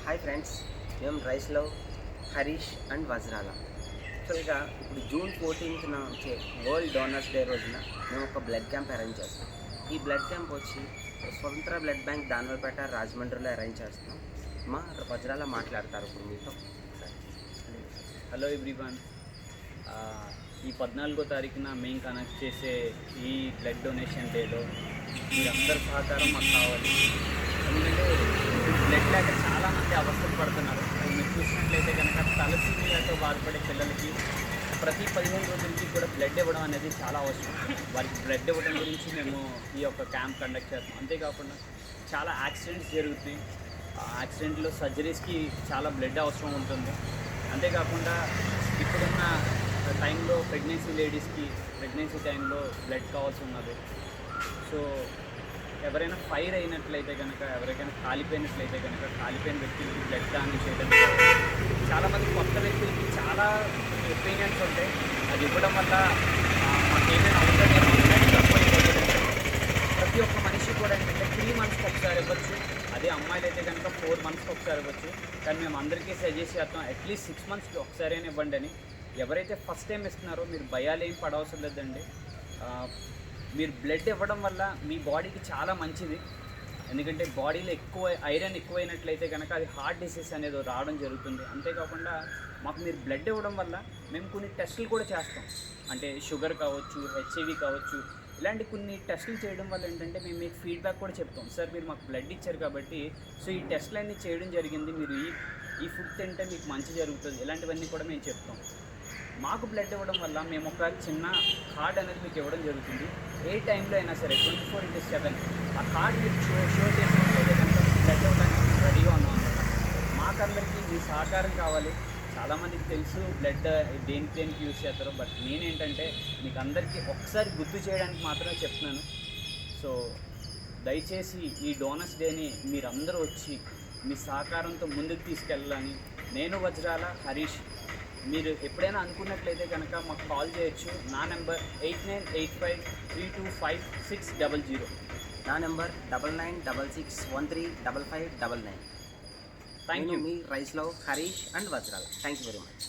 Hi friends, మేము రైస్లో Harish and వజ్రాల. యాక్చువల్గా ఇప్పుడు జూన్ 14న వచ్చే వరల్డ్ డోనర్స్ డే రోజున మేము ఒక బ్లడ్ క్యాంప్ అరేంజ్ చేస్తాం. ఈ బ్లడ్ క్యాంప్ వచ్చి స్వతంత్ర బ్లడ్ బ్యాంక్ దానివల్పేట రాజమండ్రిలో అరేంజ్ చేస్తున్నాం. మా వజ్రాల మాట్లాడతారు ఇప్పుడు మీతో. హలో ఎవ్రీవన్, ఈ 14వ తారీఖున మేము కనెక్ట్ చేసే ఈ బ్లడ్ డొనేషన్ డేలో మీరందరి సహకారం మాకు కావాలి. ఎందుకంటే బ్లడ్ లేక చాలామంది అవస్థలు పడుతున్నారు. మీరు చూసినట్లయితే కనుక తలసీమియాతో బాధపడే పిల్లలకి ప్రతి 15 రోజులకి కూడా బ్లడ్ ఇవ్వడం అనేది చాలా అవసరం. వారికి బ్లడ్ ఇవ్వడం గురించి మేము ఈ యొక్క క్యాంప్ కండక్ట్ చేస్తాం. అంతేకాకుండా చాలా యాక్సిడెంట్స్ జరుగుతాయి. యాక్సిడెంట్లో సర్జరీస్కి చాలా బ్లడ్ అవసరం ఉంటుంది. అంతేకాకుండా ఇప్పుడున్న టైంలో ప్రెగ్నెన్సీ టైంలో బ్లడ్ కావాల్సి ఉన్నది. సో ఎవరైనా ఫైర్ అయినట్లయితే కనుక, ఎవరికైనా కాలిపోయినట్లయితే కనుక కాలిపోయిన వ్యక్తులకి బ్లడ్ దానం చేయడం. చాలామంది కొత్త వ్యక్తులకి చాలా ఒపీనియన్స్ ఉంటాయి. అది ఇవ్వడం వల్ల మాకేమైనా అవుతుందేమో బ్లడ్ తక్కువ అయిపోతుంది. ప్రతి ఒక్క మనిషి కూడా ఏంటంటే 3 మంత్స్కి ఒకసారి ఇవ్వచ్చు. అదే అమ్మాయిలు అయితే కనుక 4 మంత్స్కి ఒకసారి ఇవ్వచ్చు. కానీ మేము అందరికీ సజెస్ట్ చేస్తాం అట్లీస్ట్ 6 మంత్స్కి ఒకసారి అయినా ఇవ్వండి అని. ఎవరైతే ఫస్ట్ టైం ఇస్తున్నారో మీరు భయాలు ఏం పడవసరం లేదండి. మీరు బ్లడ్ ఇవ్వడం వల్ల మీ బాడీకి చాలా మంచిది. ఎందుకంటే బాడీలో ఐరన్ ఎక్కువైనట్లయితే కనుక అది హార్ట్ డిసీజ్ అనేది రావడం జరుగుతుంది. అంతేకాకుండా మాకు మీరు బ్లడ్ ఇవ్వడం వల్ల మేము కొన్ని టెస్టులు కూడా చేస్తాం. అంటే షుగర్ కావచ్చు, హెచ్ఐవి కావచ్చు, ఇలాంటి కొన్ని టెస్టులు చేయడం వల్ల ఏంటంటే మేము మీకు ఫీడ్బ్యాక్ కూడా చెప్తాం. సార్ మీరు మాకు బ్లడ్ ఇచ్చారు కాబట్టి సో ఈ టెస్టులన్నీ చేయడం జరిగింది, మీరు ఈ ఫుడ్ తింటే మీకు మంచి జరుగుతుంది, ఇలాంటివన్నీ కూడా మేము చెప్తాం. మాకు బ్లడ్ ఇవ్వడం వల్ల మేము ఒక చిన్న కార్డ్ అనేది మీకు ఇవ్వడం జరుగుతుంది. ఏ టైంలో అయినా సరే 24/7 ఆ కార్డ్ మీరు షో చేసినట్లయితే కనుక బ్లడ్ ఇవ్వడానికి రెడీగా ఉన్నాం అనమాట. మాకందరికీ మీ సహకారం కావాలి. చాలామందికి తెలుసు బ్లడ్ దేనికి యూజ్ చేస్తారో, బట్ నేనేంటంటే మీకు అందరికీ ఒకసారి గుర్తు చేయడానికి మాత్రమే చెప్తున్నాను. సో దయచేసి ఈ డోనర్స్ డేని మీరందరూ వచ్చి మీ సహకారంతో ముందుకు తీసుకెళ్ళాలని నేను వజ్రాల హరీష్. మీరు ఎప్పుడైనా అనుకున్నట్లయితే కనుక మాకు కాల్ చేయొచ్చు. నా నెంబర్ 8985325600. నా నెంబర్ 9966135599. Thank you. మీ రైస్లో హరీష్ అండ్ వజ్రాల. Thank you very much.